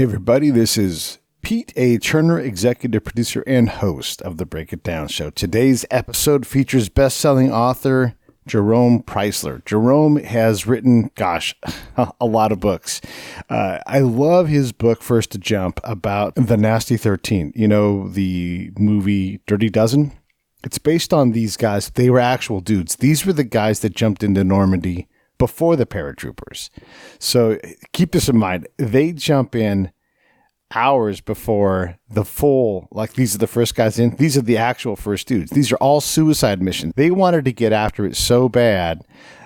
Hey, everybody, this is Pete A. Turner, executive producer and host of the Break It Down Show. Today's episode features best-selling author Jerome Preisler. Jerome has written, a lot of books. I love his book, First to Jump, about the Nasty 13. You know, the movie Dirty Dozen? It's based on these guys. They were actual dudes. These were the guys that jumped into Normandy before the paratroopers. So keep this in mind. They jump in hours before the full, like these are the first guys in. These are the actual first dudes. These are all suicide missions. They wanted to get after it so bad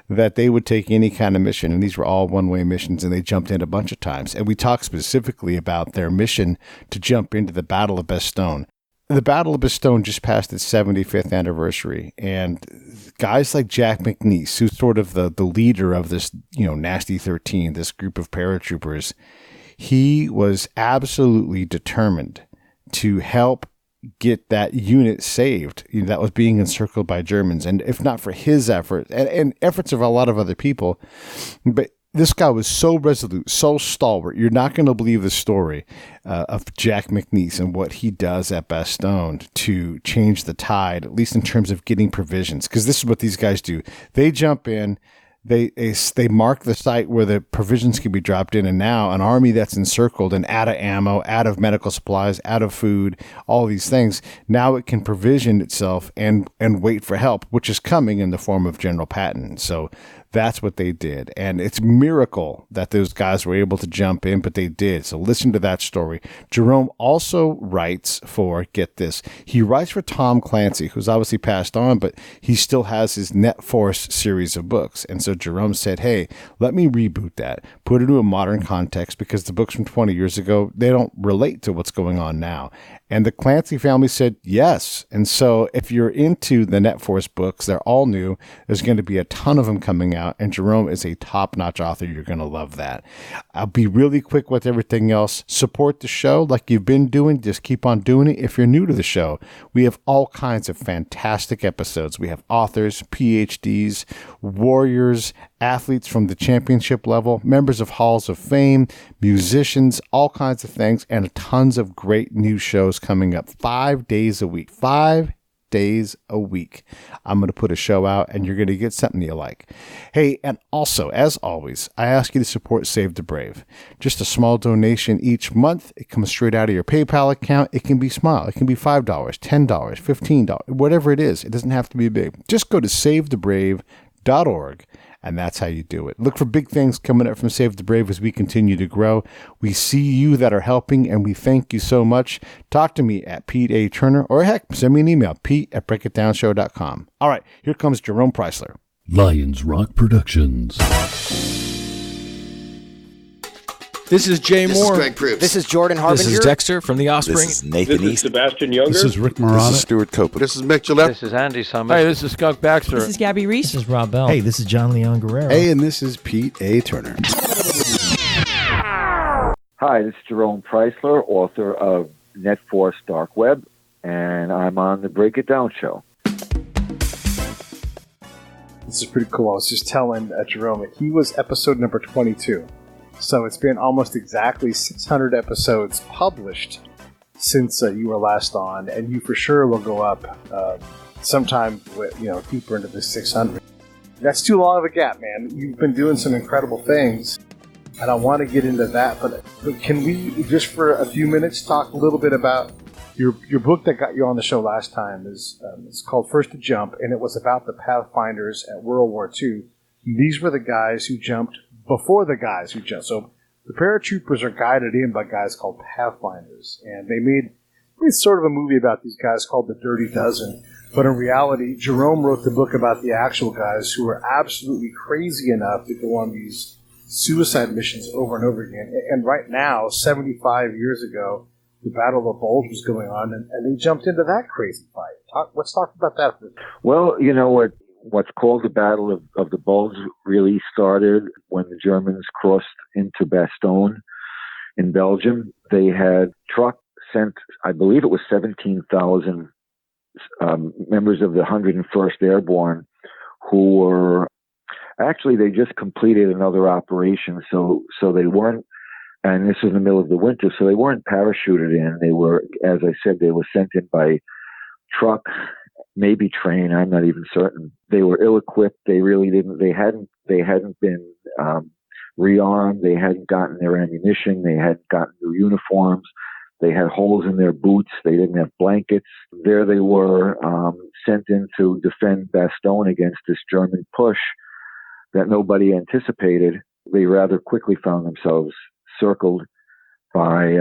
that they would take any kind of mission. And these were all one-way missions, and they jumped in a bunch of times. And we talked specifically about their mission to jump into the Battle of Bastogne. The Battle of Bastogne just passed its 75th anniversary, and guys like Jake McNeice, who's sort of the leader of this, Nasty 13, this group of paratroopers, he was absolutely determined to help get that unit saved that was being encircled by Germans. And if not for his effort and efforts of a lot of other people, but this guy was so resolute, so stalwart. You're not going to believe the story of Jake McNeice and what he does at Bastogne to change the tide, at least in terms of getting provisions. Because this is what these guys do. They jump in, they mark the site where the provisions can be dropped in, and now an army that's encircled and out of ammo, out of medical supplies, out of food, all these things, now it can provision itself and wait for help, which is coming in the form of General Patton. So that's what they did. And it's a miracle that those guys were able to jump in, but they did. So listen to that story. Jerome also writes for, get this, he writes for Tom Clancy, who's obviously passed on, but he still has his Net Force series of books. And so Jerome said, hey, let me reboot that, put it into a modern context, because the books from 20 years ago, they don't relate to what's going on now. And the Clancy family said yes. And so if you're into the Net Force books, they're all new. There's going to be a ton of them coming out. And Jerome is a top-notch author. You're going to love that. I'll be really quick with everything else. Support the show like you've been doing. Just keep on doing it. If you're new to the show, we have all kinds of fantastic episodes. We have authors, PhDs, warriors, athletes from the championship level, members of halls of fame, musicians, all kinds of things, and tons of great new shows coming up 5 days a week. 5 days a week. I'm going to put a show out, and you're going to get something you like. Hey, and also, as always, I ask you to support Save the Brave. Just a small donation each month. It comes straight out of your PayPal account. It can be small. It can be $5, $10, $15, whatever it is. It doesn't have to be big. Just go to savethebrave.org. And that's how you do it. Look for big things coming up from Save the Brave as we continue to grow. We see you that are helping, and we thank you so much. Talk to me at Pete A. Turner, or heck, send me an email, pete@breakitdownshow.com. All right, here comes Jerome Preisler. Lions Rock Productions. This is Jay Moore. This is Greg Proops. This is Jordan Harbinger. This is Dexter from The Offspring. This is Nathan This is East. Sebastian Younger. This is Rick Marotta. This is Stuart Copeland. This is Mick Gillette. This is Andy Summers. Hey, this is Skunk Baxter. This is Gabby Reese. This is Rob Bell. Hey, this is John Leon Guerrero. Hey, and this is Pete A. Turner. Hi, this is Jerome Preisler, author of Net Force Dark Web, and I'm on the Break It Down show. This is pretty cool. I was just telling Jerome that he was episode number 22. So it's been almost exactly 600 episodes published since you were last on, and you for sure will go up sometime, deeper into the 600. That's too long of a gap, man. You've been doing some incredible things. I don't want to get into that, but can we just for a few minutes talk a little bit about your book that got you on the show last time? It's called First to Jump, and it was about the Pathfinders at World War II. These were the guys who jumped before the guys who jumped. So the paratroopers are guided in by guys called Pathfinders, and they made sort of a movie about these guys called The Dirty Dozen. But in reality, Jerome wrote the book about the actual guys who were absolutely crazy enough to go on these suicide missions over and over again. And right now, 75 years ago, the Battle of Bulge was going on, and they jumped into that crazy fight. Let's talk about that. Well, you know what's called the Battle of the Bulge really started when the Germans crossed into Bastogne in Belgium. They had truck sent, I believe it was 17,000 members of the 101st Airborne who were actually, they just completed another operation, so they weren't And this was in the middle of the winter, so they weren't parachuted in. They were, as I said, they were sent in by truck, maybe train. I'm not even certain. They were ill-equipped. They really didn't. They hadn't been rearmed. They hadn't gotten their ammunition. They hadn't gotten new uniforms. They had holes in their boots. They didn't have blankets. There they were, sent in to defend Bastogne against this German push that nobody anticipated. They rather quickly found themselves circled by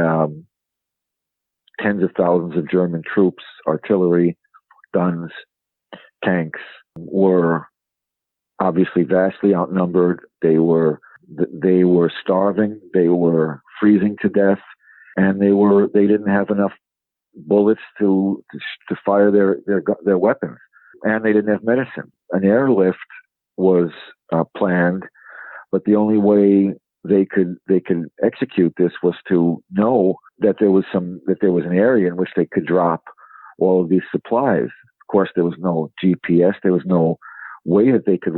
tens of thousands of German troops, artillery, guns, tanks. Were obviously vastly outnumbered. They were starving. They were freezing to death, and they didn't have enough bullets to fire their weapons, and they didn't have medicine. An airlift was planned, but the only way they could execute this was to know that there was an area in which they could drop all of these supplies. Of course, there was no GPS. There was no way that they could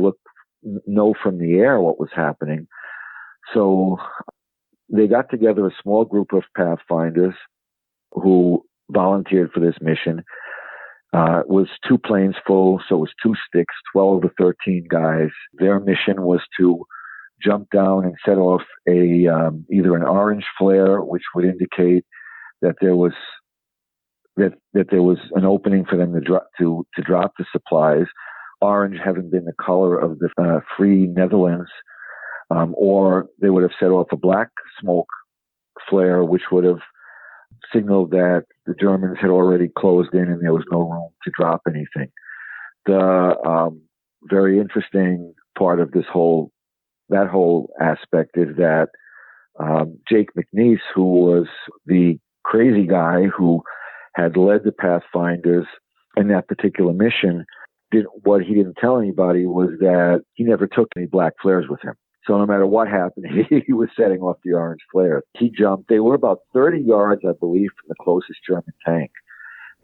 know from the air what was happening. So they got together a small group of Pathfinders who volunteered for this mission. It was 2 planes full, so it was 2 sticks, 12 to 13 guys. Their mission was to jump down and set off either an orange flare, which would indicate that there was an opening for them to drop the supplies. Orange having been the color of the free Netherlands, or they would have set off a black smoke flare, which would have signaled that the Germans had already closed in and there was no room to drop anything. The very interesting part of that whole aspect is that Jake McNeice, who was the crazy guy who had led the Pathfinders in that particular mission, what he didn't tell anybody was that he never took any black flares with him. So no matter what happened, he was setting off the orange flares. He jumped. They were about 30 yards, I believe, from the closest German tank.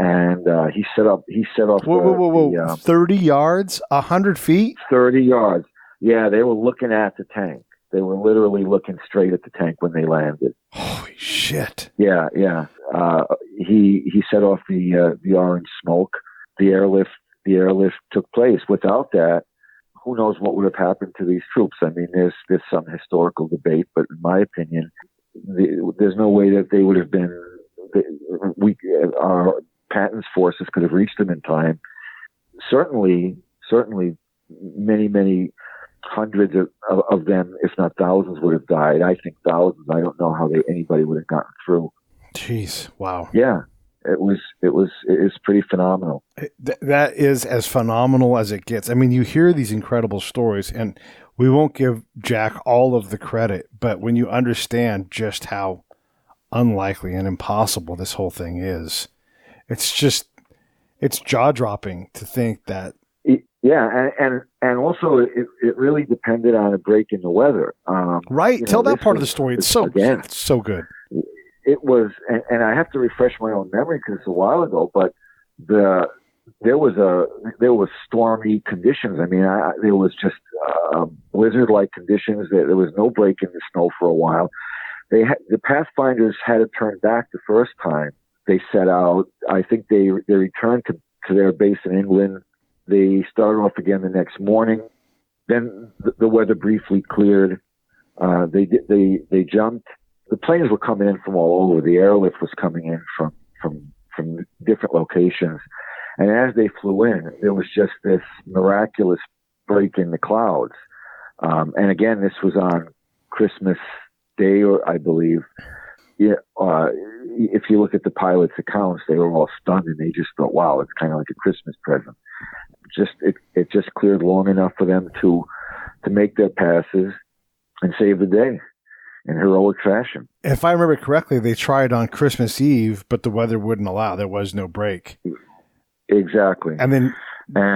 And he set off. Whoa. 30 yards? 100 feet? 30 yards. Yeah, they were looking at the tank. They were literally looking straight at the tank when they landed. Holy shit. Yeah. He set off the orange smoke. The airlift took place. Without that, who knows what would have happened to these troops? I mean, there's some historical debate, but in my opinion, there's no way that they would have been. Our Patton's forces could have reached them in time. Certainly, many hundreds of them, if not thousands, would have died. I think thousands. I don't know how anybody would have gotten through. Jeez, wow. Yeah. It is pretty phenomenal. That is as phenomenal as it gets. I mean, you hear these incredible stories, and we won't give Jack all of the credit, but when you understand just how unlikely and impossible this whole thing is, it's jaw-dropping to think that. Yeah, and also it really depended on a break in the weather. Right. Tell that part of the story. It's so good. It was, and I have to refresh my own memory because it's a while ago, but there was stormy conditions. I mean, there was just blizzard-like conditions. There was no break in the snow for a while. The Pathfinders had to turn back the first time they set out. I think they returned to their base in England. They started off again the next morning. Then the weather briefly cleared. They jumped. The planes were coming in from all over. The airlift was coming in from different locations. And as they flew in, there was just this miraculous break in the clouds. And again, this was on Christmas Day, or I believe. Yeah, if you look at the pilots' accounts, they were all stunned and they just thought, wow, it's kind of like a Christmas present. It just cleared long enough for them to make their passes and save the day in heroic fashion. If I remember correctly, they tried on Christmas Eve, but the weather wouldn't allow. There was no break. Exactly. And then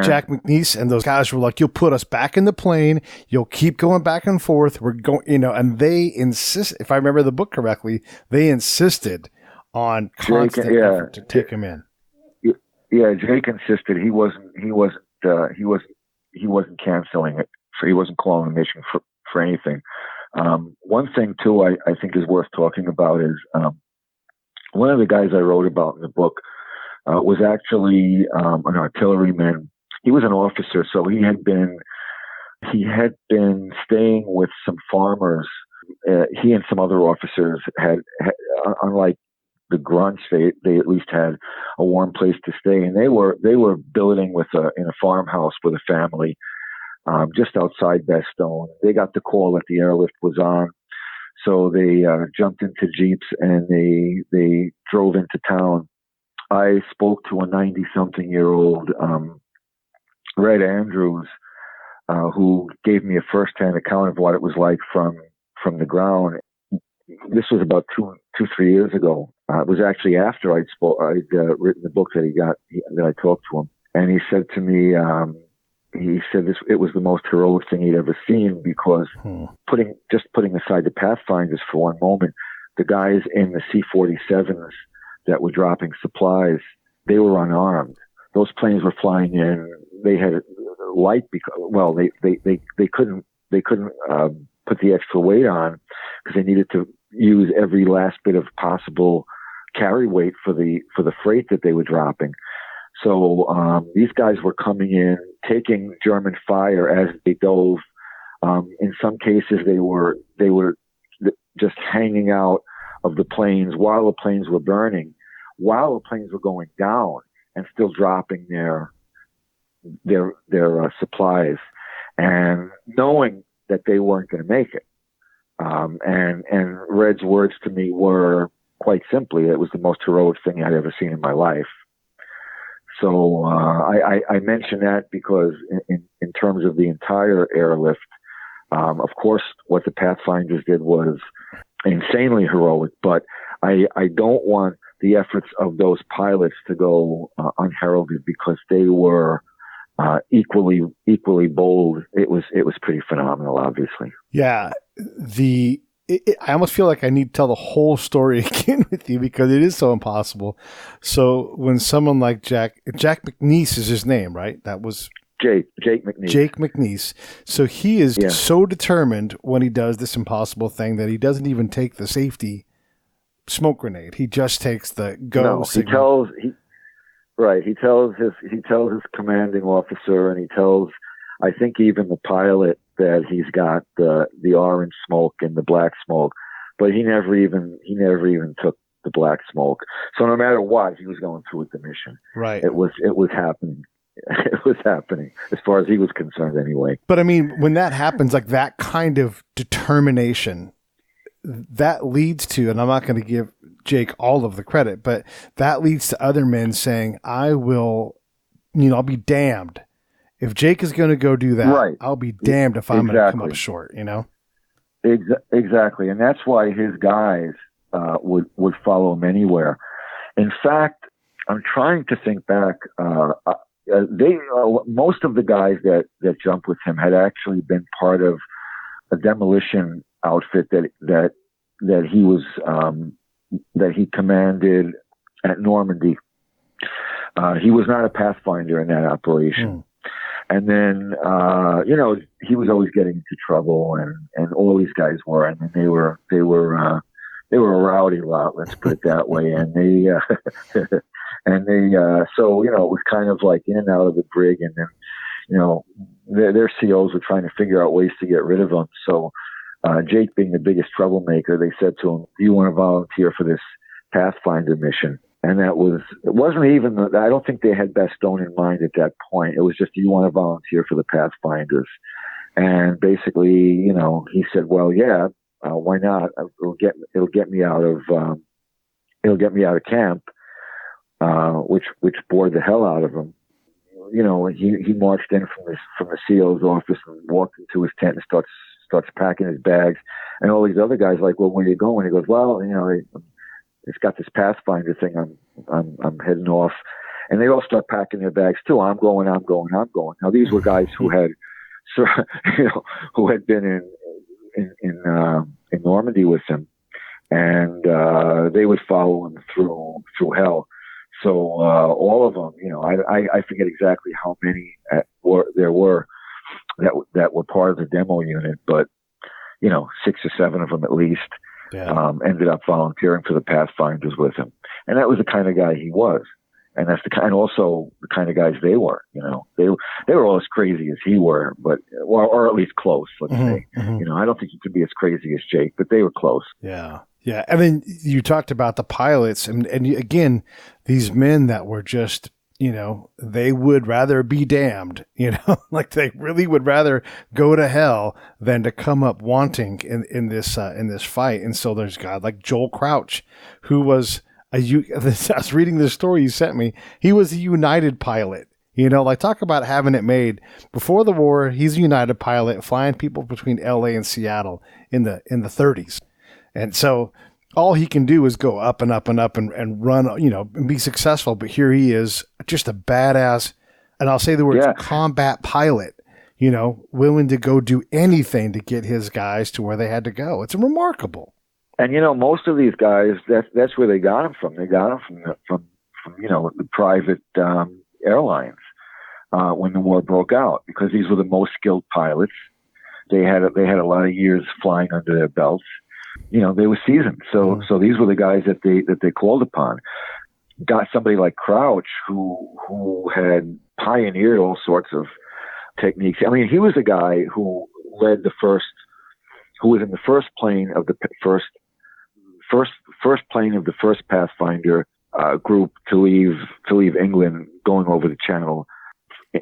Jack McNeice and those guys were like, you'll put us back in the plane. You'll keep going back and forth. We're going, and they insist, if I remember the book correctly, they insisted on constant effort to take him in. Yeah. Jake insisted he wasn't canceling it. So he wasn't calling the mission for anything. One thing, too, I think is worth talking about is one of the guys I wrote about in the book was actually an artilleryman. He was an officer, so he had been staying with some farmers. He and some other officers had unlike the grunts, they at least had a warm place to stay, and they were billeting in a farmhouse with a family just outside Bastogne. They got the call that the airlift was on, so they jumped into jeeps and they drove into town. I spoke to a 90-something-year-old Red Andrews, who gave me a first-hand account of what it was like from the ground. This was about 3 years ago. It was actually after I'd written the book that I talked to him, and he said to me, it was the most heroic thing he'd ever seen, because putting aside the Pathfinders for one moment, the guys in the C-47s that were dropping supplies, they were unarmed. Those planes were flying in. They had light they couldn't put the extra weight on because they needed to use every last bit of possible carry weight for the freight that they were dropping. So these guys were coming in, taking German fire as they dove. In some cases, they were just hanging out of the planes while the planes were burning, while the planes were going down, and still dropping their supplies, and knowing that they weren't going to make it. And Red's words to me were, quite simply, it was the most heroic thing I'd ever seen in my life. So I mention that because in terms of the entire airlift, of course, what the Pathfinders did was insanely heroic, but I don't want the efforts of those pilots to go unheralded, because they were equally bold. It was pretty phenomenal, obviously. Yeah. I almost feel like I need to tell the whole story again with you, because it is so impossible. So when someone like Jack McNeice is his name, right? That was Jake McNeice. Jake McNeice. So he is so determined when he does this impossible thing that he doesn't even take the safety smoke grenade. He just takes the go signal. He tells his commanding officer, and he tells, I think, even the pilot, that he's got the orange smoke and the black smoke, but he never even took the black smoke. So no matter what, he was going through with the mission. Right. It was happening. It was happening as far as he was concerned, anyway. But I mean, when that happens, like that kind of determination, that leads to, and I'm not going to give Jake all of the credit, but that leads to other men saying, I'll be damned. If Jake is going to go do that, right, I'll be damned if I'm going to come up short, Exactly. And that's why his guys would follow him anywhere. In fact, I'm trying to think back. Most of the guys that jumped with him had actually been part of a demolition outfit that he was that he commanded at Normandy. He was not a Pathfinder in that operation. And then, he was always getting into trouble, and all these guys were. I mean, they were a rowdy lot, let's put it that way. And so it was kind of like in and out of the brig, and then, their COs were trying to figure out ways to get rid of them. So, Jake, being the biggest troublemaker, they said to him, "Do you want to volunteer for this Pathfinder mission?" And it wasn't even, I don't think they had Bastogne in mind at that point. It was just, "Do you want to volunteer for the Pathfinders?" And basically, he said, "Well, yeah, why not? It'll get me out of camp," which bored the hell out of him. He marched in from the CO's office and walked into his tent and starts packing his bags. And all these other guys like, "Well, where are you going?" He goes, "Well, it's got this Pathfinder thing. I'm heading off," and they all start packing their bags too. I'm going. Now these were guys who had, who had been in Normandy with him, and they would follow him through hell. So all of them, I forget exactly how many there were that were part of the demo unit, but 6 or 7 of them at least, ended up volunteering for the Pathfinders with him. And that was the kind of guy he was. And that's and also the kind of guys they were, they were all as crazy as he were, but, or at least close, let's say. I don't think you could be as crazy as Jake, but they were close. Yeah. Yeah. And then you talked about the pilots and again, these men that were just, they would rather be damned, like they really would rather go to hell than to come up wanting in this fight. And so there's a guy like Joel Crouch, who was I was reading the story you sent me. He was a United pilot, like talk about having it made before the war. He's a United pilot flying people between LA and Seattle in the 30s. And so all he can do is go up and up and up and run, and be successful. But here he is, just a badass, and I'll say the word combat pilot, willing to go do anything to get his guys to where they had to go. It's remarkable. And, most of these guys, that's where they got them from. They got them from the private airlines when the war broke out, because these were the most skilled pilots. They had a lot of years flying under their belts. They were seasoned. So these were the guys that they called upon. Got somebody like Crouch who had pioneered all sorts of techniques. I mean, he was the guy who led who was in the first plane of the first plane of the first Pathfinder group to leave England, going over the Channel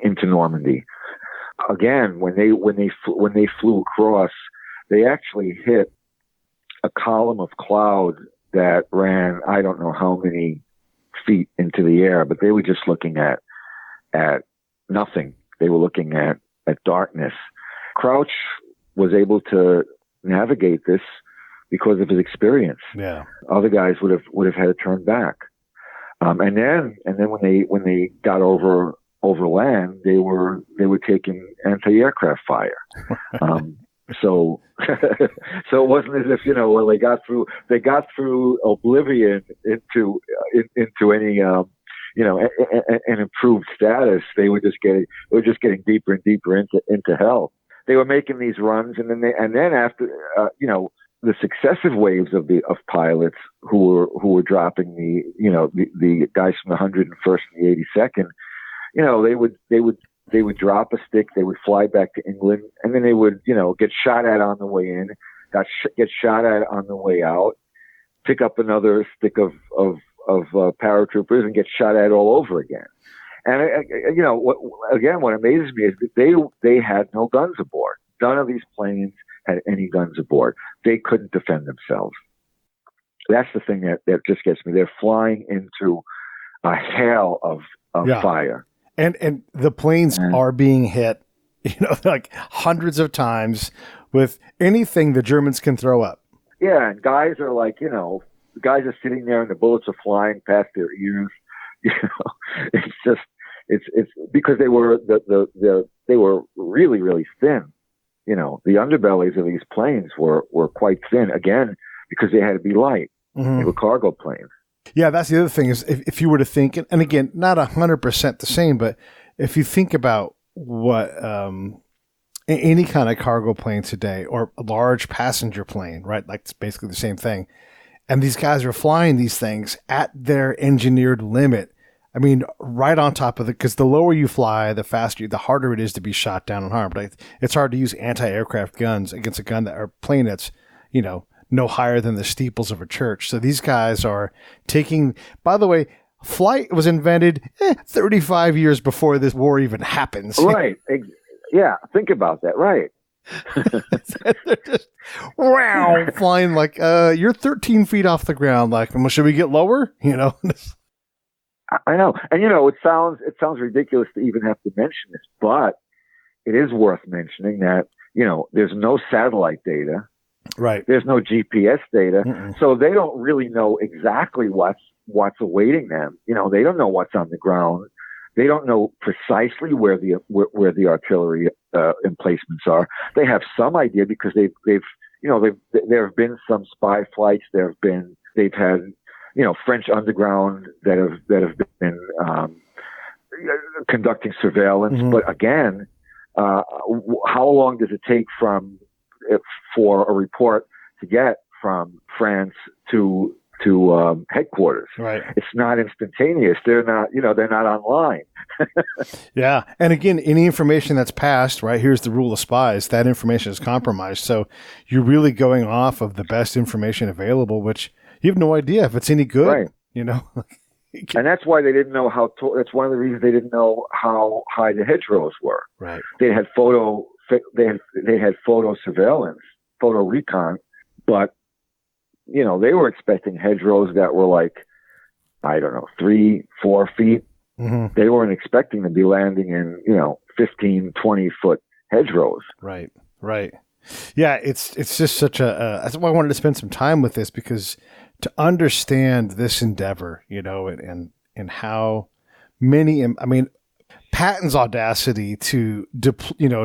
into Normandy. Again, when they flew across, they actually hit a column of cloud that ran, I don't know how many feet into the air, but they were just looking at nothing. They were looking at darkness. Crouch was able to navigate this because of his experience. Yeah. Other guys would have had to turn back. And then when they got over land, they were taking anti-aircraft fire. So it wasn't as if, when they got through oblivion into any, an improved status. They were just getting deeper and deeper into hell. They were making these runs, and then after, the successive waves of pilots who were dropping the guys from the 101st and the 82nd, they would drop a stick, they would fly back to England, and then they would, get shot at on the way in, get shot at on the way out, pick up another stick of paratroopers and get shot at all over again. And what amazes me is that they had no guns aboard. None of these planes had any guns aboard. They couldn't defend themselves. That's the thing that just gets me. They're flying into a hail of fire. And the planes are being hit, like hundreds of times with anything the Germans can throw up. Yeah, and guys are like, the guys are sitting there and the bullets are flying past their ears. It's because they were they were really, really thin. The underbellies of these planes were quite thin, again, because they had to be light. Mm-hmm. They were cargo planes. Yeah, that's the other thing is if you were to think, and again, not 100% the same, but if you think about what any kind of cargo plane today or a large passenger plane, right? Like it's basically the same thing. And these guys are flying these things at their engineered limit. I mean, right on top of it, because the lower you fly, the harder it is to be shot down and harmed. Like, it's hard to use anti-aircraft guns against a plane that's, no higher than the steeples of a church. So these guys are taking, by the way, flight was invented 35 years before this war even happens. Right. Yeah. Think about that. Right. They're just flying like, you're 13 feet off the ground. Like, well, should we get lower? I know. And, it sounds ridiculous to even have to mention this, but it is worth mentioning that, there's no satellite data. Right. There's no GPS data. Mm-mm. So they don't really know exactly what's awaiting them. They don't know what's on the ground. They don't know precisely where the artillery emplacements are. They have some idea because there have been some spy flights. They've had French underground that have been conducting surveillance. Mm-hmm. But again, how long does it take from for a report to get from France to headquarters. Right. It's not instantaneous. They're not online. Yeah. And again, any information that's passed, right, here's the rule of spies, that information is compromised. So you're really going off of the best information available, which you have no idea if it's any good, Right. you know? And that's why they didn't know that's one of the reasons they didn't know how high the hedgerows were. Right. They had photo surveillance, photo recon, but they were expecting hedgerows that were like, I don't know, 3-4 feet. Mm-hmm. They weren't expecting to be landing in 15, 20 foot hedgerows. Right. Right. Yeah. It's just such that's why I wanted to spend some time with this, because to understand this endeavor, and how many, I mean, Patton's audacity to,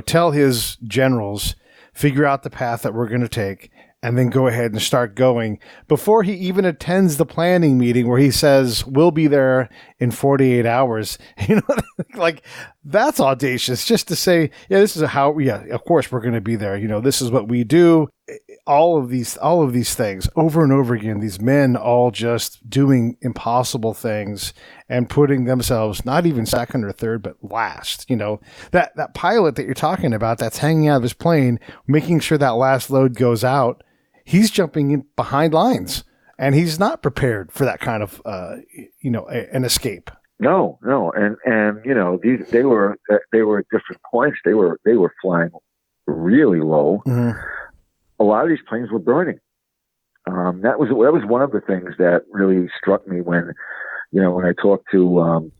tell his generals, figure out the path that we're going to take, and then go ahead and start going before he even attends the planning meeting where he says, we'll be there in 48 hours. Like, that's audacious, just to say, yeah, this is of course we're going to be there. This is what we do. All of these things over and over again, these men all just doing impossible things and putting themselves not even second or third, but last. That pilot that you're talking about, that's hanging out of his plane, making sure that last load goes out. He's jumping in behind lines, and he's not prepared for that kind of, an escape. No, and they were at different points. They were flying really low. Mm-hmm. A lot of these planes were burning. That was one of the things that really struck me when I talked to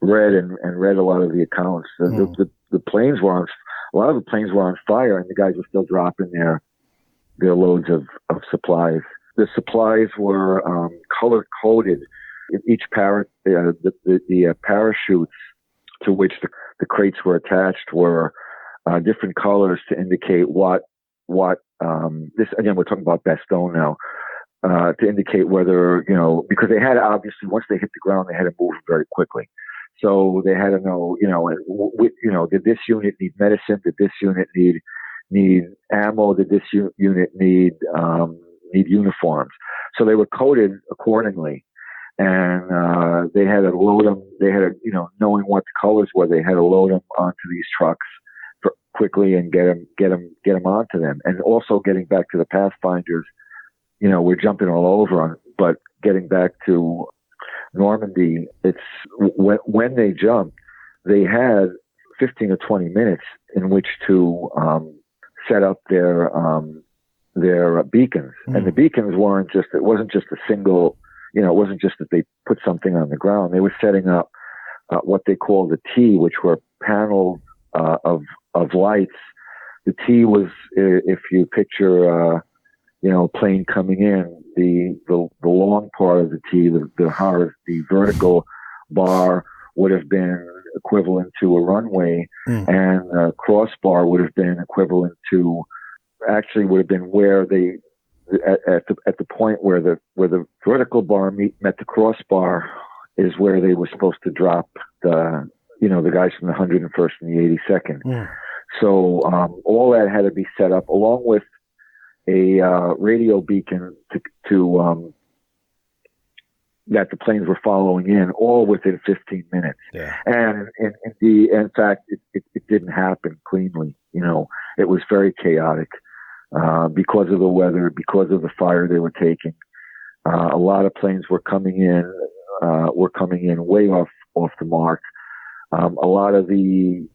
Red and read a lot of the accounts. The planes were on. A lot of the planes were on fire, and the guys were still dropping their loads of supplies. The supplies were color coded. Each the parachutes to which the crates were attached were different colors to indicate what this, again, we're talking about Bastogne now, to indicate whether, because they had, obviously, once they hit the ground, they had to move very quickly. So they had to know, did this unit need medicine? Did this unit need ammo? Did this unit need uniforms? So they were coded accordingly. And they had to load them. They had to, knowing what the colors were, they had to load them onto these trucks quickly and get them onto them. And also getting back to the Pathfinders, we're jumping all over but getting back to Normandy, it's when they jumped, they had 15 or 20 minutes in which to set up their beacons. And the beacons it wasn't just a single. It wasn't just that they put something on the ground. They were setting up what they called the T, which were panels of lights. The T was, if you picture, a plane coming in, the long part of the T, the vertical bar would have been equivalent to a runway, and the crossbar would have been equivalent to, actually would have been where they, at the point where the vertical bar met the crossbar is where they were supposed to drop the guys from the 101st and the 82nd. Yeah. So all that had to be set up along with a radio beacon to that the planes were following in, all within 15 minutes. Yeah. And in fact, it didn't happen cleanly. It was very chaotic. Because of the weather, because of the fire they were taking, a lot of planes were coming in way off the mark. A lot of the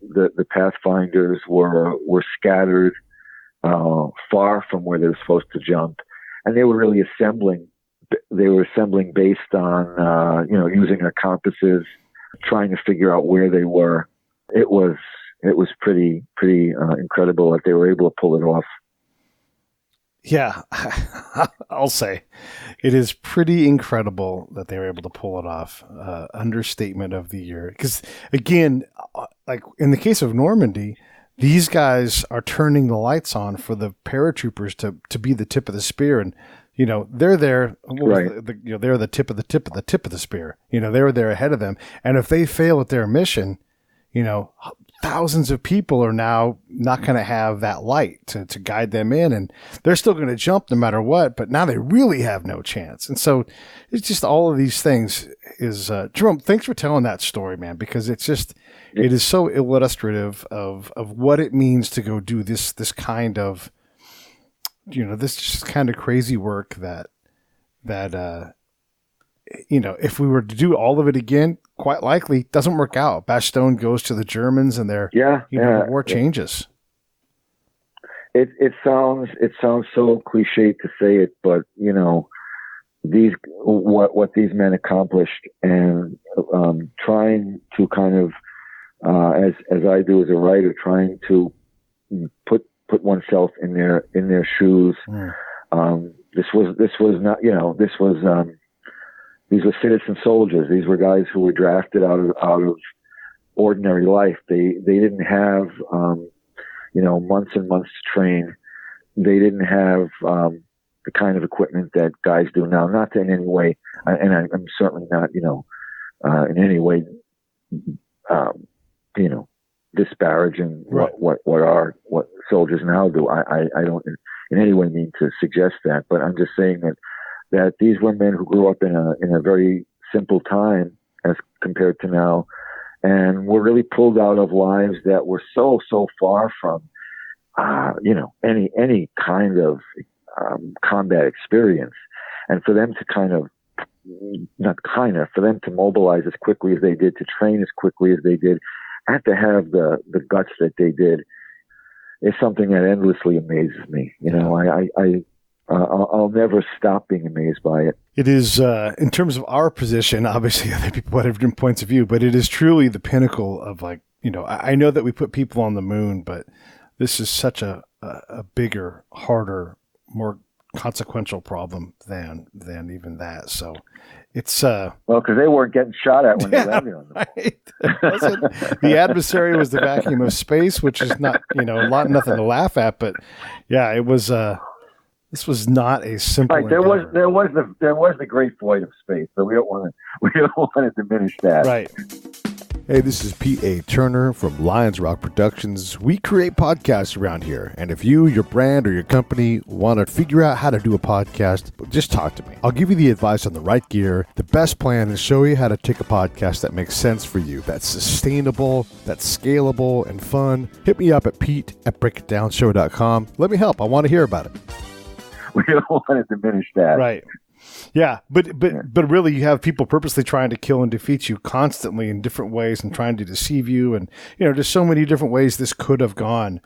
Pathfinders were scattered far from where they were supposed to jump, and they were really assembling. They were assembling based on using their compasses, trying to figure out where they were. It was pretty incredible that they were able to pull it off. Yeah, I'll say it is pretty incredible that they were able to pull it off. Understatement of the year. Because again, like in the case of Normandy, these guys are turning the lights on for the paratroopers to be the tip of the spear. And, they're there. Right. They're the tip of the tip of the tip of the spear. They were there ahead of them. And if they fail at their mission, thousands of people are now not going to have that light to guide them in, and they're still going to jump no matter what, but now they really have no chance. And so it's just all of these things is, Jerome, thanks for telling that story, man, because it is so illustrative of what it means to go do this kind of, this just kind of crazy work that if we were to do all of it again, quite likely doesn't work out. Bastogne goes to the Germans, and the war changes. It sounds so cliche to say it, but what these men accomplished, and trying to kind of as I do as a writer, trying to put oneself in their shoes. This was not, these were citizen soldiers. These were guys who were drafted out of ordinary life. They didn't have, months and months to train. They didn't have the kind of equipment that guys do now. Not in any way, and I'm certainly not, in any way, disparaging what soldiers now do. I don't in any way mean to suggest that, but I'm just saying that these were men who grew up in a very simple time as compared to now, and were really pulled out of lives that were so for from any kind of combat experience, and for them to for them to mobilize as quickly as they did, to train as quickly as they did, and to have the guts that they did, is something that endlessly amazes me. I'll never stop being amazed by it. It is, in terms of our position, obviously other people have different points of view, but it is truly the pinnacle of, like, I know that we put people on the moon, but this is such a bigger, harder, more consequential problem than even that. So it's because they weren't getting shot at when they landed on them. Right. The adversary was the vacuum of space, which is not nothing to laugh at, but yeah, it was. This was not a simple. Right, there was the great void of space, so we don't want to diminish that. Right. Hey, this is Pete A. Turner from Lions Rock Productions. We create podcasts around here, and if you, your brand, or your company want to figure out how to do a podcast, just talk to me. I'll give you the advice on the right gear, the best plan, and show you how to take a podcast that makes sense for you, that's sustainable, that's scalable, and fun. Hit me up at pete@breakitdownshow.com. Let me help. I want to hear about it. We don't want to diminish that. Right. Yeah, but really, you have people purposely trying to kill and defeat you constantly in different ways and trying to deceive you, and there's so many different ways this could have gone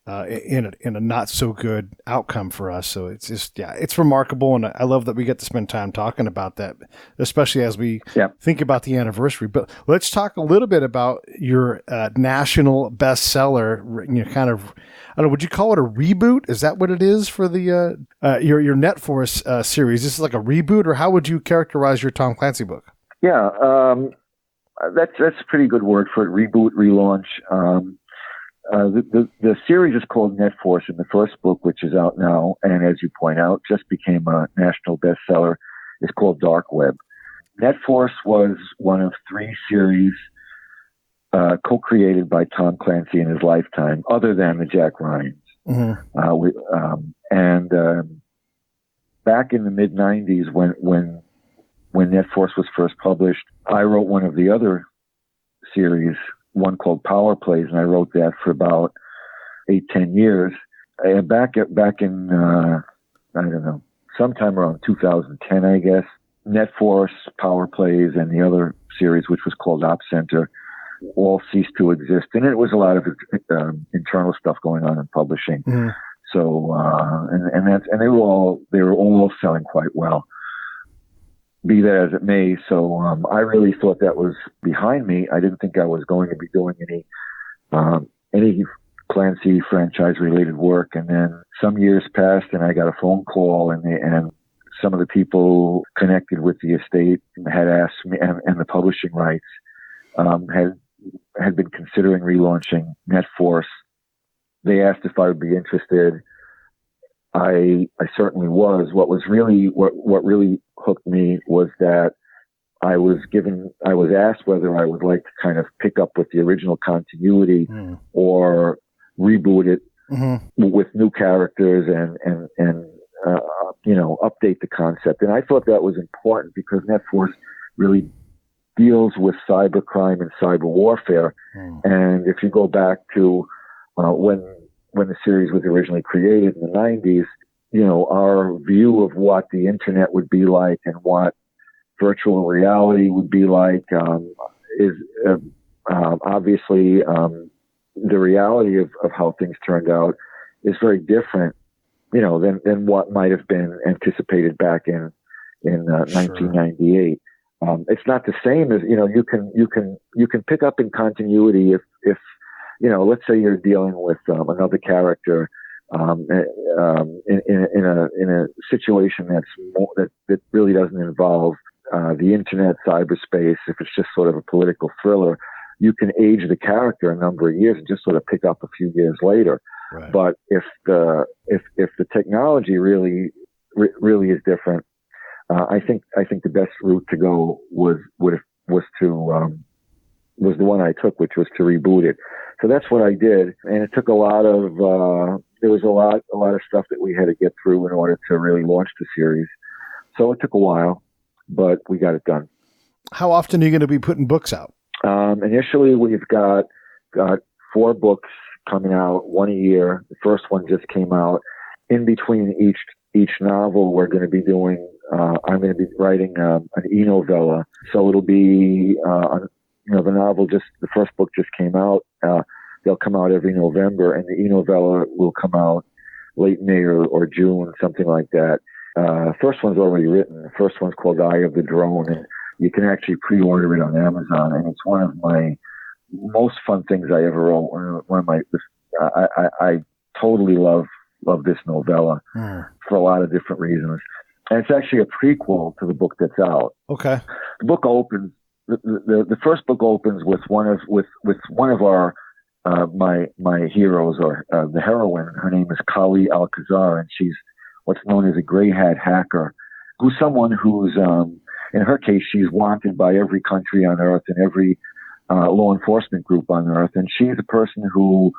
in a not so good outcome for us. So it's just it's remarkable, and I love that we get to spend time talking about that, especially as we think about the anniversary. But let's talk a little bit about your national bestseller. Kind of, I don't know, would you call it a reboot? Is that what it is for the your Net Force series? This is like a reboot, or how would you characterize your Tom Clancy book? Yeah, that's a pretty good word for it. Reboot, relaunch. The series is called Net Force, and the first book, which is out now, and as you point out, just became a national bestseller, is called Dark Web. Net Force was one of 3 series co-created by Tom Clancy in his lifetime, other than the Jack Ryans. Mm-hmm. Back in the mid-'90s, when Net Force was first published, I wrote one of the other series, one called Power Plays, and I wrote that for about 8-10 years. Back in I don't know, sometime around 2010, I guess, Net Force, Power Plays, and the other series, which was called Op Center, all ceased to exist, and it was a lot of internal stuff going on in publishing. Mm. So and they were all selling quite well. Be that as it may, so I really thought that was behind me. I didn't think I was going to be doing any Clancy franchise related work. And then some years passed, and I got a phone call, and some of the people connected with the estate had asked me, and the publishing rights had been considering relaunching Net Force. They asked if I would be interested. I certainly was. What really hooked me was that I was asked whether I would like to kind of pick up with the original continuity or reboot it with new characters and update the concept. And I thought that was important because NetForce really deals with cybercrime and cyber warfare. And if you go back to when the series was originally created in the 90s, our view of what the internet would be like and what virtual reality would be like is obviously the reality of how things turned out is very different, than what might have been anticipated back in 1998. It's not the same as, you can pick up in continuity if let's say you're dealing with another character in a situation that really doesn't involve the internet, cyberspace. If it's just sort of a political thriller, you can age the character a number of years and just sort of pick up a few years later. Right. But if the technology really is different, I think the best route to go was the one I took, which was to reboot it. So that's what I did, and it took a lot of there was a lot of stuff that we had to get through in order to really launch the series. So it took a while, but we got it done. How often are you going to be putting books out? Initially, we've got 4 books coming out, 1 a year. The first one just came out. In between each novel, we're going to be doing. I'm going to be writing an e-novella, so it'll be the novel. The first book just came out. They'll come out every November, and the e-novella will come out late May or June, something like that. First one's already written. The first one's called Eye of the Drone, and you can actually pre-order it on Amazon. And it's one of my most fun things I ever wrote. I totally love this novella for a lot of different reasons. And it's actually a prequel to the book that's out. Okay. The book opens. The first book opens with one of our my heroes, or the heroine. Her name is Kali Alcazar, and she's what's known as a gray hat hacker, who's someone who's in her case, she's wanted by every country on earth and every law enforcement group on earth, and she's a person who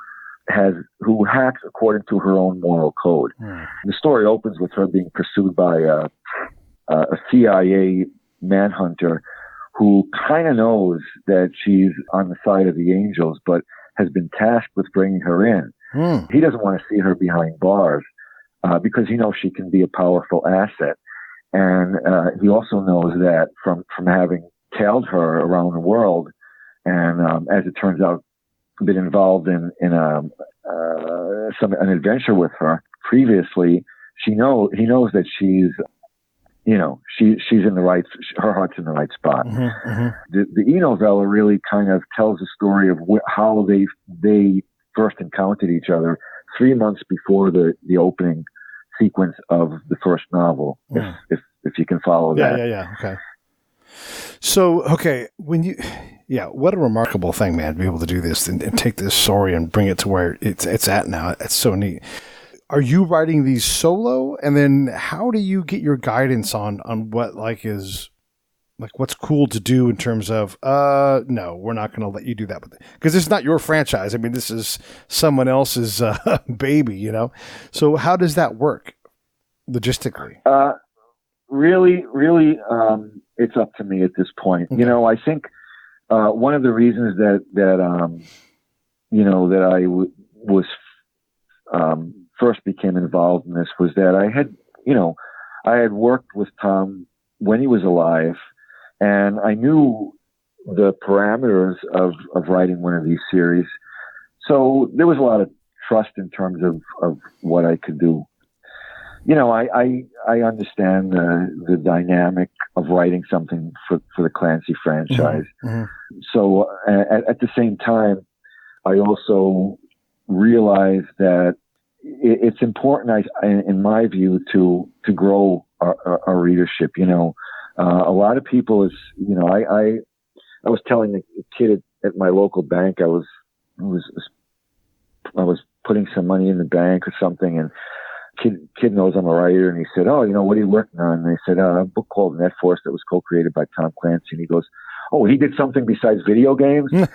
hacks according to her own moral code. The story opens with her being pursued by a CIA manhunter who kind of knows that she's on the side of the angels, but has been tasked with bringing her in. He doesn't want to see her behind bars because he knows she can be a powerful asset. And he also knows that from having tailed her around the world, and as it turns out, been involved in an adventure with her previously, he knows that she's in the right, her heart's in the right spot. The e-novella really kind of tells the story of how they first encountered each other 3 months before the opening sequence of the first novel, if you can follow that. Yeah. Okay. So, what a remarkable thing, man, to be able to do this and take this story and bring it to where it's at now. It's so neat. Are you writing these solo? And then how do you get your guidance on what is what's cool to do in terms of, no, we're not going to let you do that. Because it's not your franchise. I mean, this is someone else's baby, So how does that work logistically? Really, it's up to me at this point. Okay. I think one of the reasons that I was first became involved in this was that I had worked with Tom when he was alive, and I knew the parameters of writing one of these series. So there was a lot of trust in terms of what I could do. I understand the dynamic of writing something for the Clancy franchise. So at the same time, I also realize that it's important, in my view, to grow our readership. A lot of people I was telling a kid at my local bank, I was putting some money in the bank or something, and kid knows I'm a writer, and he said, "Oh, what are you working on?" And I said, "A book called Net Force that was co-created by Tom Clancy." And he goes, "Oh, he did something besides video games?" And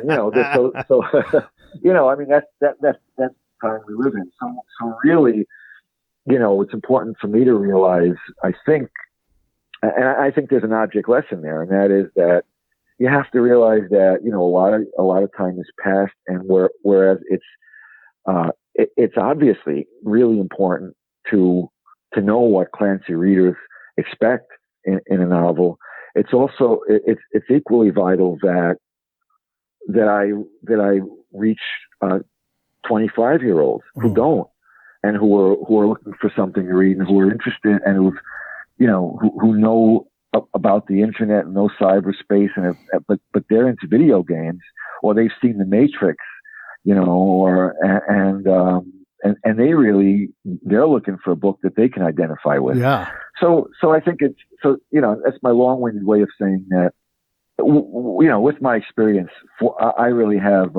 so I mean, that's the time we live in. So really, it's important for me to realize, I think there's an object lesson there, and that is that you have to realize that a lot of time has passed, and whereas it's obviously really important to know what Clancy readers expect in a novel. It's also it's equally vital that I reach 25-year-olds who don't, and who are looking for something to read, and who are interested, and who know about the internet and know cyberspace, but they're into video games, or they've seen The Matrix, and they're looking for a book that they can identify with. Yeah. So I think that's my long-winded way of saying that, with my experience, I really have,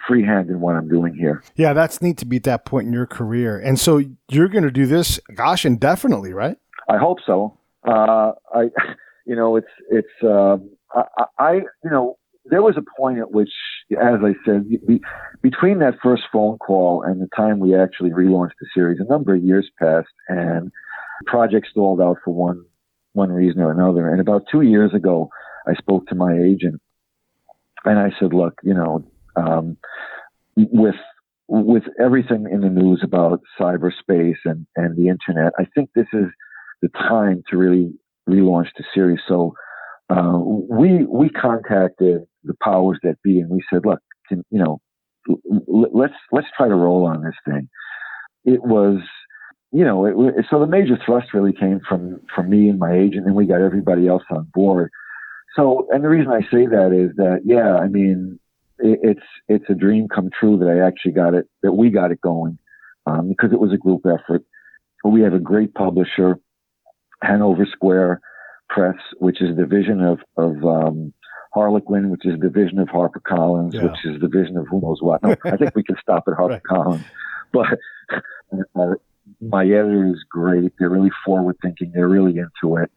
free hand in what I'm doing here. Yeah, that's neat to be at that point in your career. And so you're going to do this, gosh, indefinitely, right? I hope so. There was a point at which, as I said, between that first phone call and the time we actually relaunched the series, a number of years passed, and the project stalled out for one reason or another. And about 2 years ago, I spoke to my agent, and I said, "Look, with everything in the news about cyberspace and the internet, I think this is the time to really relaunch the series." So we contacted the powers that be, and we said, "Look, let's try to roll on this thing." It was, so the major thrust really came from me and my agent, and we got everybody else on board. So, and the reason I say that is that, yeah, I mean, it's a dream come true that we got it going, because it was a group effort. We have a great publisher, Hanover Square Press, which is a division of Harlequin, which is a division of HarperCollins, which is a division of who knows what. No, I think we can stop at HarperCollins. But my editor is great. They're really forward-thinking. They're really into it.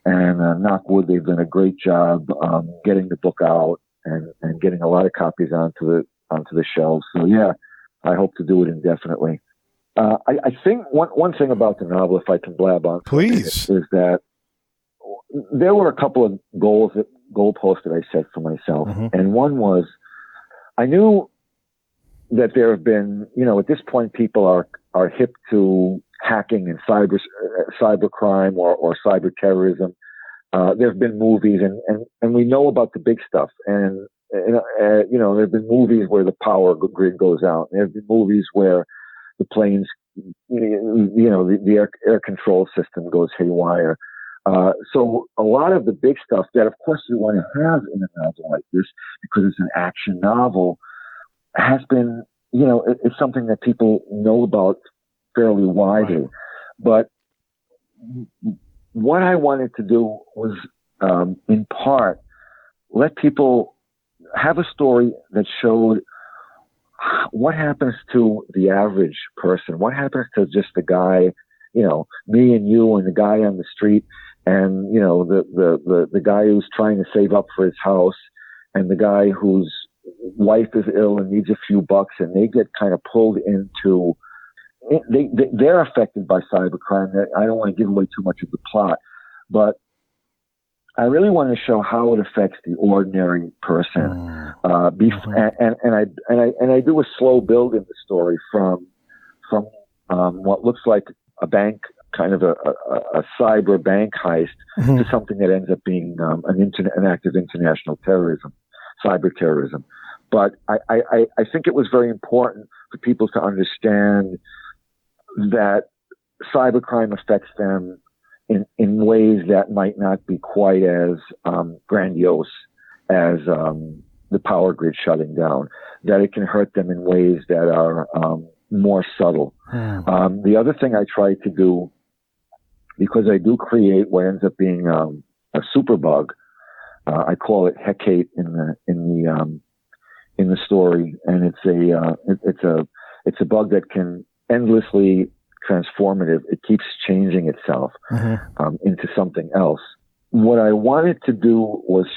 And knock wood, they've done a great job getting the book out and getting a lot of copies onto the shelves. So, yeah, I hope to do it indefinitely. I think one thing about the novel, if I can blab on, please, is that there were a couple of goalposts that I set for myself. Mm-hmm. And one was, I knew that there have been, at this point, people are hip to hacking and cybercrime or cyber terrorism. There have been movies, and we know about the big stuff. And there have been movies where the power grid goes out. There have been movies where the planes, the air control system goes haywire. So a lot of the big stuff that, of course, you want to have in a novel like this, because it's an action novel, has been, it's something that people know about fairly widely. Right. But what I wanted to do was, in part, let people have a story that showed what happens to the average person, what happens to just the guy, me and you and the guy on the street, and the guy who's trying to save up for his house, and the guy whose wife is ill and needs a few bucks, and they get kind of pulled into. They're affected by cybercrime. I don't want to give away too much of the plot, but I really want to show how it affects the ordinary person. And I do a slow build in the story from what looks like a bank, kind of a cyber bank heist, to something that ends up being an act of international terrorism, cyber terrorism. But I think it was very important for people to understand that cybercrime affects them in ways that might not be quite as grandiose as the power grid shutting down, that it can hurt them in ways that are more subtle. The other thing I tried to do, because I do create what ends up being a superbug, I call it Hecate in the story, and it's a bug that can endlessly transformative. It keeps changing itself into something else. What I wanted to do was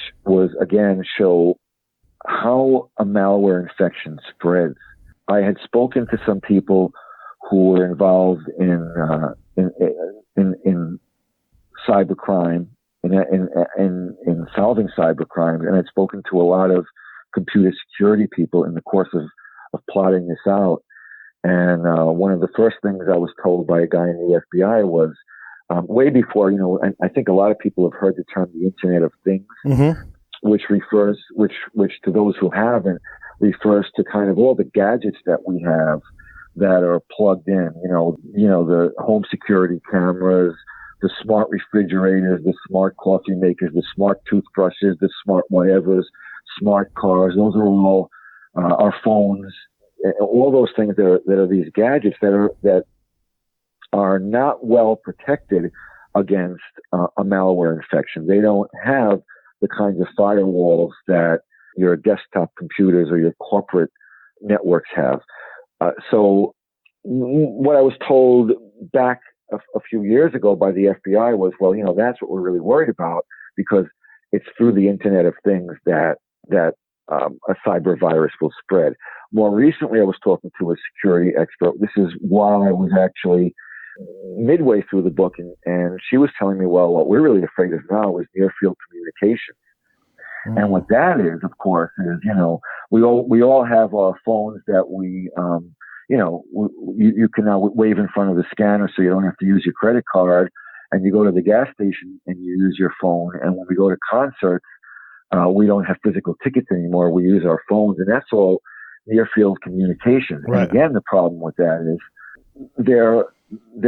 again show how a malware infection spreads. I had spoken to some people who were involved in cybercrime, in solving cybercrime, and I'd spoken to a lot of computer security people in the course of plotting this out. And one of the first things I was told by a guy in the FBI was, way before, and I think a lot of people have heard the term the Internet of Things, which to those who haven't, refers to kind of all the gadgets that we have that are plugged in, the home security cameras, the smart refrigerators, the smart coffee makers, the smart toothbrushes, the smart whatevers, smart cars. Those are all our phones, all those things that are these gadgets that are not well protected against a malware infection. They don't have the kinds of firewalls that your desktop computers or your corporate networks have. So what I was told back a few years ago by the FBI was, well, that's what we're really worried about, because it's through the Internet of Things that a cyber virus will spread. More recently, I was talking to a security expert. This is while I was actually midway through the book, and she was telling me, well, what we're really afraid of now is near-field communication. And what that is, of course, is, we all have our phones that we, you can now wave in front of the scanner so you don't have to use your credit card, and you go to the gas station and you use your phone. And when we go to concerts, we don't have physical tickets anymore. We use our phones, and that's all near-field communication. Right. And again, the problem with that is they're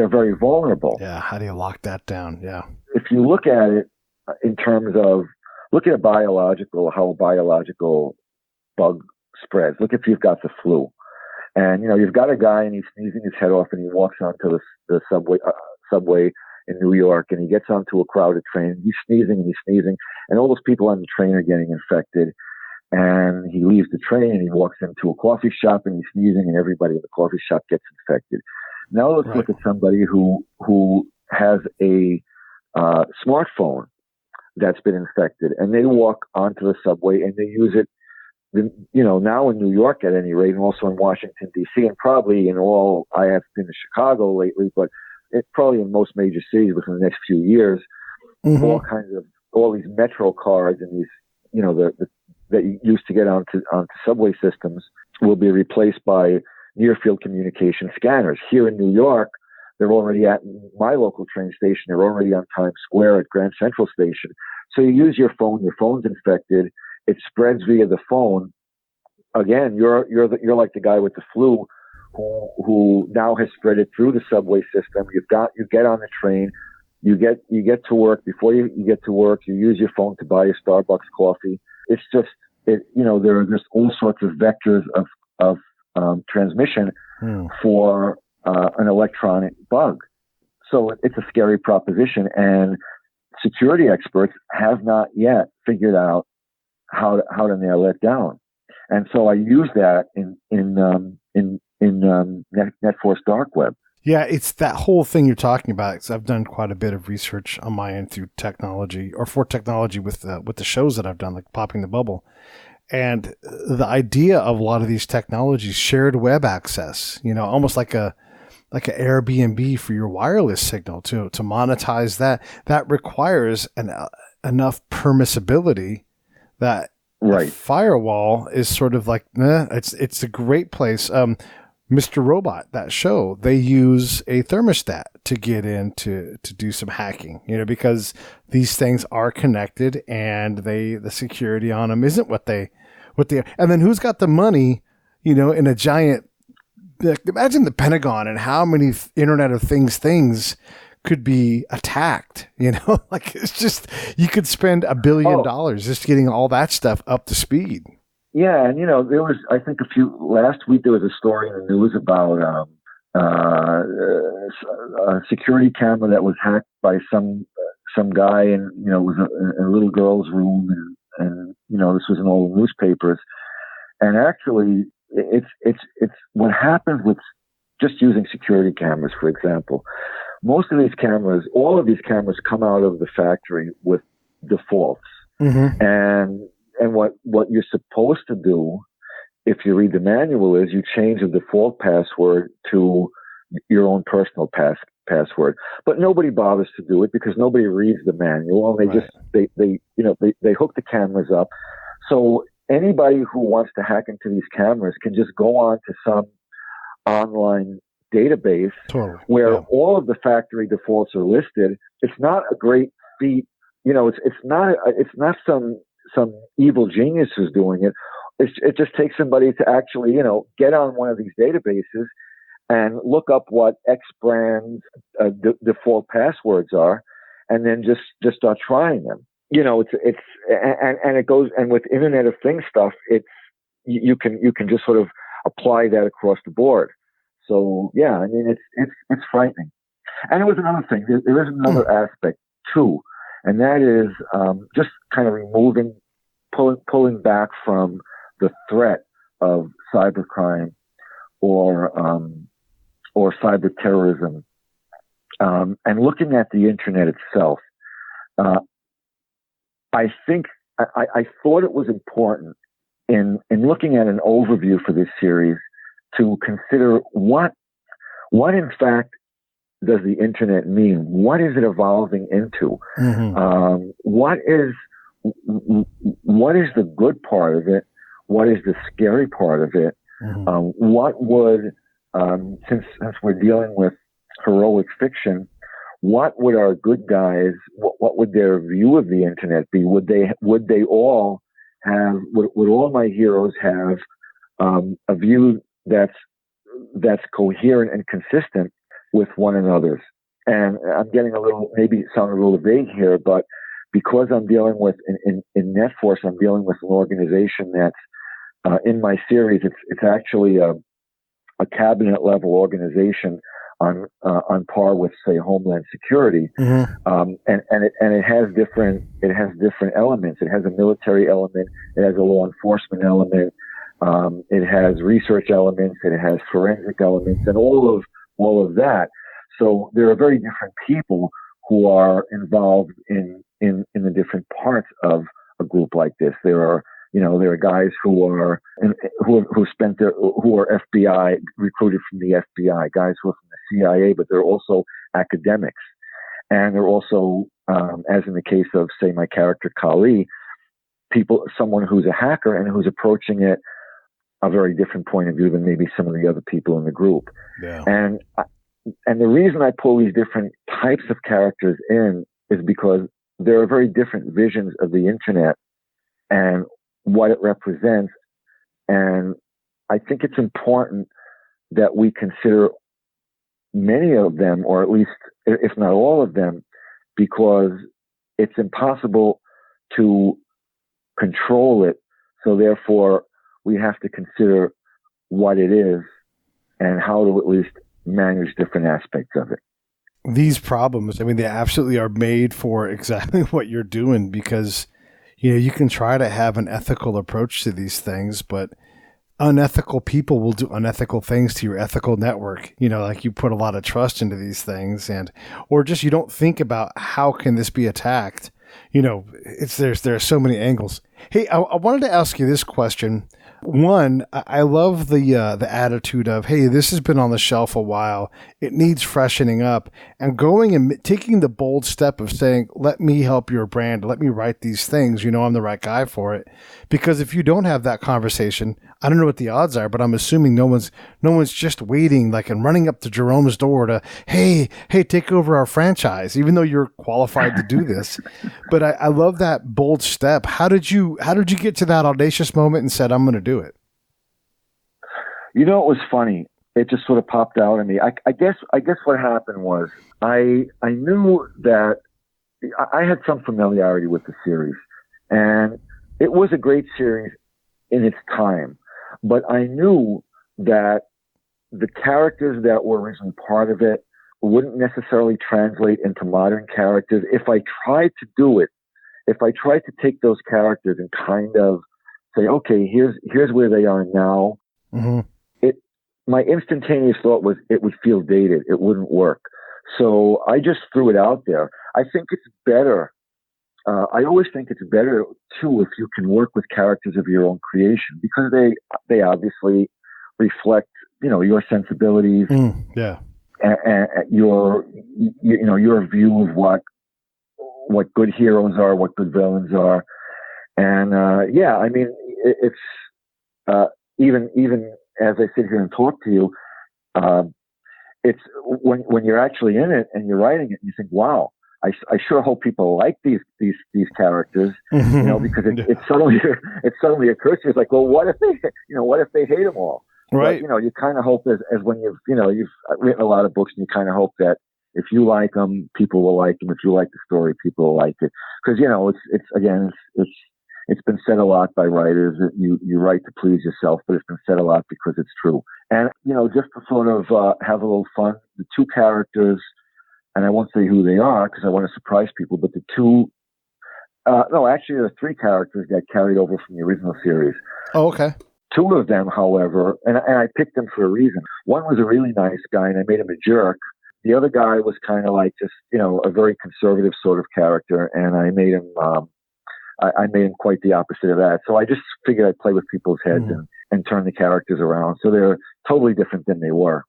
very vulnerable. Yeah. How do you lock that down? Yeah. If you look at it in terms of, look at how a biological bug spreads. Look if you've got the flu, and you've got a guy and he's sneezing his head off, and he walks onto the subway in New York, and he gets onto a crowded train. He's sneezing, and all those people on the train are getting infected. And he leaves the train and he walks into a coffee shop and he's sneezing, and everybody in the coffee shop gets infected. Now let's look at somebody who has a smartphone that's been infected, and they walk onto the subway and they use it, now in New York at any rate, and also in Washington, D.C., and probably in all, I have been to Chicago lately, but it's probably in most major cities within the next few years, all these Metro cards and these, that you used to get onto subway systems will be replaced by near-field communication scanners. Here in New York, they're already at my local train station. They're already on Times Square at Grand Central Station. So you use your phone. Your phone's infected. It spreads via the phone. Again, you're like the guy with the flu who now has spread it through the subway system. You get on the train. You get to work. Before you get to work, you use your phone to buy a Starbucks coffee. It's just there are just all sorts of vectors of transmission for an electronic bug. So it's a scary proposition, and security experts have not yet figured out how to nail it down. And so I use that in NetForce Dark Web. Yeah, it's that whole thing you're talking about. Because I've done quite a bit of research on my end through technology, or for technology with the shows that I've done, like Popping the Bubble. And the idea of a lot of these technologies, shared web access, almost like an Airbnb for your wireless signal to monetize that requires enough permissibility that a firewall is sort of like, it's a great place. Mr. Robot, that show, they use a thermostat to get in to do some hacking, because these things are connected, and the security on them isn't what they are. And then who's got the money, in a giant, imagine the Pentagon and how many Internet of Things could be attacked, like it's just, you could spend $1 billion just getting all that stuff up to speed. Yeah, and there was, I think, last week there was a story in the news about a security camera that was hacked by some guy, and it was in a little girl's room, and this was in all the newspapers. And actually, it's what happens with just using security cameras, for example. Most of these cameras, all of these cameras come out of the factory with defaults. Mm-hmm. And what you're supposed to do, if you read the manual, is you change the default password to your own personal password. But nobody bothers to do it because nobody reads the manual, and they hook the cameras up. So anybody who wants to hack into these cameras can just go on to some online database where all of the factory defaults are listed. It's not a great feat, it's not some evil genius who's doing it. It just takes somebody to actually, get on one of these databases and look up what X brand's default passwords are, and then just start trying them. It goes, and with Internet of Things stuff, you can just sort of apply that across the board. So yeah, I mean, it's frightening. And it was another thing. There is another aspect too, and that is just kind of pulling back from the threat of cybercrime or cyber terrorism, and looking at the internet itself. I think I thought it was important in looking at an overview for this series to consider what in fact does the internet mean? What is it evolving into? Mm-hmm. What is the good part of it? What is the scary part of it? Mm-hmm. What would, since we're dealing with heroic fiction, what would our good guys, what would their view of the internet be? Would they all have, would all my heroes have a view that's coherent and consistent with one another's? And I'm getting maybe sound a little vague here, but because I'm dealing with, in NetForce, I'm dealing with an organization that's, in my series, it's actually a cabinet level organization on par with, say, Homeland Security. Mm-hmm. And it has different elements. It has a military element. It has a law enforcement element. It has research elements. It has forensic elements, and all of that. So there are very different people who are involved in the different parts of a group like this. There are guys who are FBI, recruited from the FBI, guys who are from the CIA, but they're also academics. And they're also, as in the case of, say, my character Kali, someone who's a hacker and who's approaching it a very different point of view than maybe some of the other people in the group. Yeah. And the reason I pull these different types of characters in is because there are very different visions of the internet and what it represents. And I think it's important that we consider many of them, or at least, if not all of them, because it's impossible to control it. So therefore, we have to consider what it is and how to at least manage different aspects of it. These problems, I mean, they absolutely are made for exactly what you're doing, because, you can try to have an ethical approach to these things, but unethical people will do unethical things to your ethical network. Like you put a lot of trust into these things, or just you don't think about how can this be attacked. There are so many angles. Hey, I wanted to ask you this question. One, I love the attitude of, hey, this has been on the shelf a while. It needs freshening up, and going and taking the bold step of saying, let me help your brand. Let me write these things. I'm the right guy for it. Because if you don't have that conversation, I don't know what the odds are, but I'm assuming no one's just waiting, like, and running up to Jerome's door to, hey, take over our franchise, even though you're qualified to do this. But I love that bold step. How did you get to that audacious moment and said, I'm going to do it? It was funny. It just sort of popped out at me. I guess what happened was I knew that I had some familiarity with the series, and it was a great series in its time. But I knew that the characters that were originally part of it wouldn't necessarily translate into modern characters. If I tried to do it, if I tried to take those characters and kind of say, okay, here's where they are now, mm-hmm. my instantaneous thought was it would feel dated. It wouldn't work. So I just threw it out there. I think it's better. I always think it's better too if you can work with characters of your own creation, because they obviously reflect, your sensibilities, yeah, and your view of what good heroes are, what good villains are, and I mean, it's even as I sit here and talk to you, it's when you're actually in it and you're writing it, and you think, wow. I sure hope people like these characters, because it suddenly occurs to you, it's like, well, what if they hate them all? Right. But, you kind of hope as when you've written a lot of books, and you kind of hope that if you like them, people will like them. If you like the story, people will like it. Because it's been said a lot by writers that you write to please yourself, but it's been said a lot because it's true. And just to sort of have a little fun, the two characters. And I won't say who they are because I want to surprise people, but the two, actually there are three characters that carried over from the original series. Oh, okay. Two of them, however, and I picked them for a reason. One was a really nice guy, and I made him a jerk. The other guy was kind of like just, a very conservative sort of character, and I made him, I made him quite the opposite of that. So I just figured I'd play with people's heads and turn the characters around. So they're totally different than they were.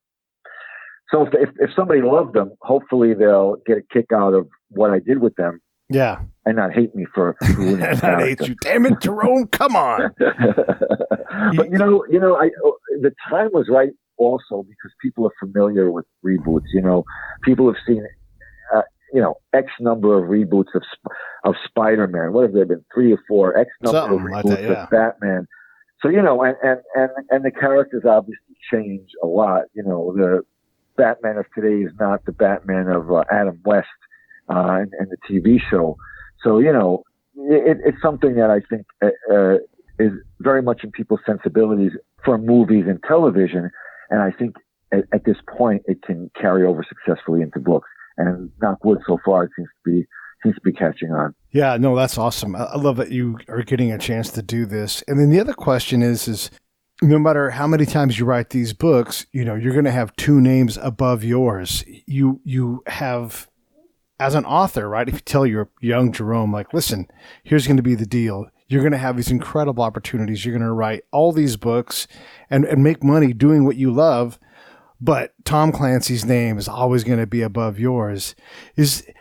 So if somebody loved them, hopefully they'll get a kick out of what I did with them. Yeah. And not hate me for ruining the I hate you. Damn it, Jerome. Come on. But the time was right also because people are familiar with reboots. People have seen X number of reboots of Spider-Man. What have there been? 3 or 4 X number of reboots of Batman. So and the characters obviously change a lot. The Batman of today is not the Batman of Adam West and the TV show. So, it's something that I think is very much in people's sensibilities for movies and television. And I think at this point it can carry over successfully into books. And knock wood, so far it seems to be catching on. Yeah, no, that's awesome. I love that you are getting a chance to do this. And then the other question is no matter how many times you write these books, you're going to have 2 names above yours. You have, as an author, right? If you tell your young Jerome, like, listen, here's going to be the deal. You're going to have these incredible opportunities. You're going to write all these books and make money doing what you love. But Tom Clancy's name is always going to be above yours.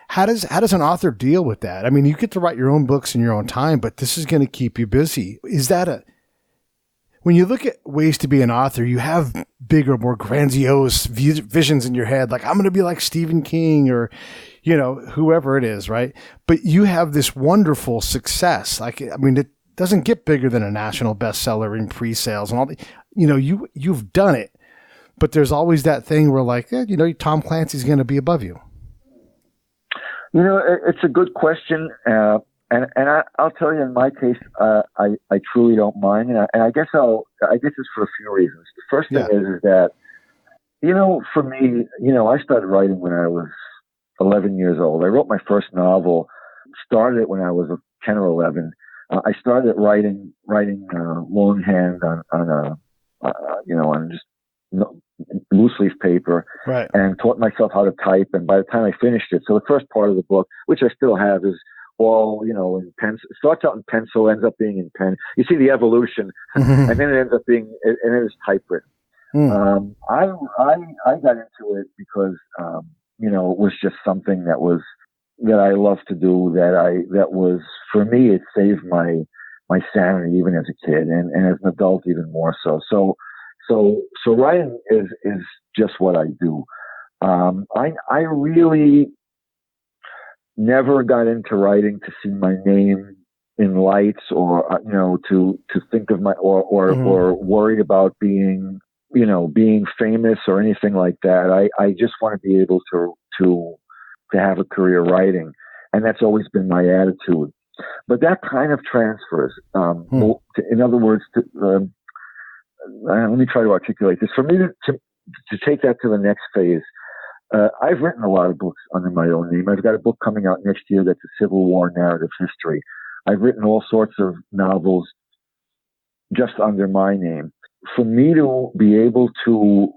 How does an author deal with that? I mean, you get to write your own books in your own time, but this is going to keep you busy. When you look at ways to be an author, you have bigger, more grandiose visions in your head. Like, I'm going to be like Stephen King or, whoever it is, right? But you have this wonderful success. It doesn't get bigger than a national bestseller in pre-sales and all you've done it. But there's always that thing where Tom Clancy's going to be above you. It's a good question. And I'll tell you, in my case, I truly don't mind, and I guess it's for a few reasons. The first thing is that, for me, I started writing when I was 11 years old. I wrote my first novel, started it when I was 10 or 11. I started writing longhand on just loose leaf paper, right, and taught myself how to type. And by the time I finished it, so the first part of the book, which I still have, is all, in pencil. It starts out in pencil, ends up being in pen. You see the evolution, and then it ends up being, and it is typewritten. I got into it because, it was just something that I loved to do, that was, for me, it saved my sanity even as a kid, and as an adult even more so. So writing is just what I do. I really never got into writing to see my name in lights, or to think of my or worried about being famous or anything like that. I just want to be able to have a career writing, and that's always been my attitude. But that kind of transfers. In other words, let me try to articulate this. For me to take that to the next phase, I've written a lot of books under my own name. I've got a book coming out next year that's a Civil War narrative history. I've written all sorts of novels just under my name. for me to be able to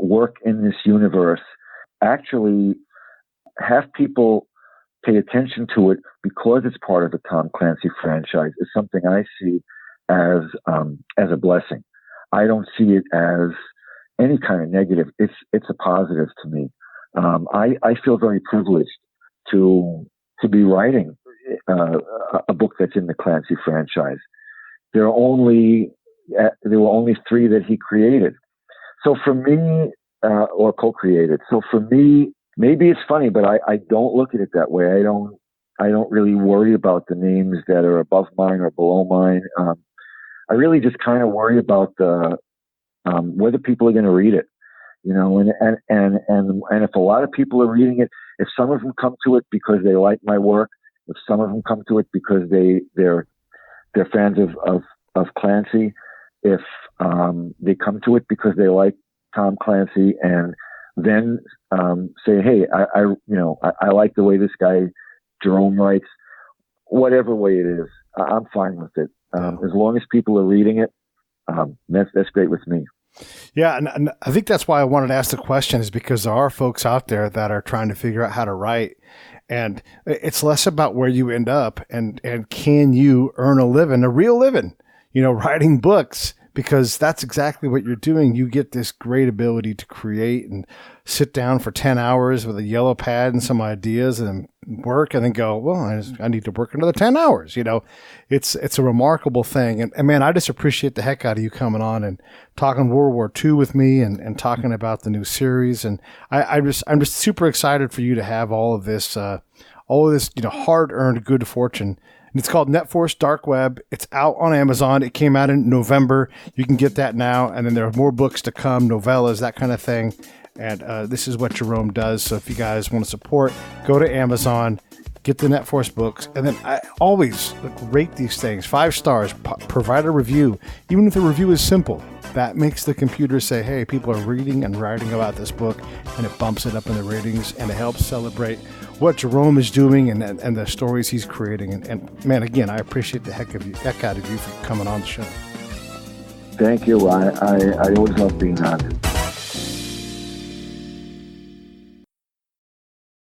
work in this universe, actually have people pay attention to it because it's part of the Tom Clancy franchise, is something I see as a blessing. I don't see it as any kind of negative. It's a positive to me. I feel very privileged to be writing a book that's in the Clancy franchise. There were only 3 that he created. So for me, or co-created. So for me, maybe it's funny, but I don't look at it that way. I don't really worry about the names that are above mine or below mine. I really just kind of worry about the whether people are going to read it, and if a lot of people are reading it, if some of them come to it because they like my work, if some of them come to it because they're fans of Clancy, if they come to it because they like Tom Clancy, and then say, hey, I like the way this guy Jerome writes, whatever way it is, I'm fine with it. As long as people are reading it, that's great with me. Yeah, and I think that's why I wanted to ask the question, is because there are folks out there that are trying to figure out how to write, and it's less about where you end up and can you earn a living, a real living, writing books, because that's exactly what you're doing. You get this great ability to create and sit down for 10 hours with a yellow pad and some ideas and work, and then go, well, I need to work another 10 hours. It's a remarkable thing. And man, I just appreciate the heck out of you coming on and talking World War II with me and talking about the new series. And I'm just super excited for you to have all of this hard-earned good fortune. And it's called NetForce Dark Web. It's out on Amazon. It came out in November. You can get that now. And then there are more books to come, novellas, that kind of thing. And this is what Jerome does. So if you guys want to support, go to Amazon, get the NetForce books. And then I always rate these things 5 stars, provide a review. Even if the review is simple, that makes the computer say, hey, people are reading and writing about this book, and it bumps it up in the ratings, and it helps celebrate what Jerome is doing and the stories he's creating. And man, again, I appreciate the heck out of you for coming on the show. Thank you. I always love being on.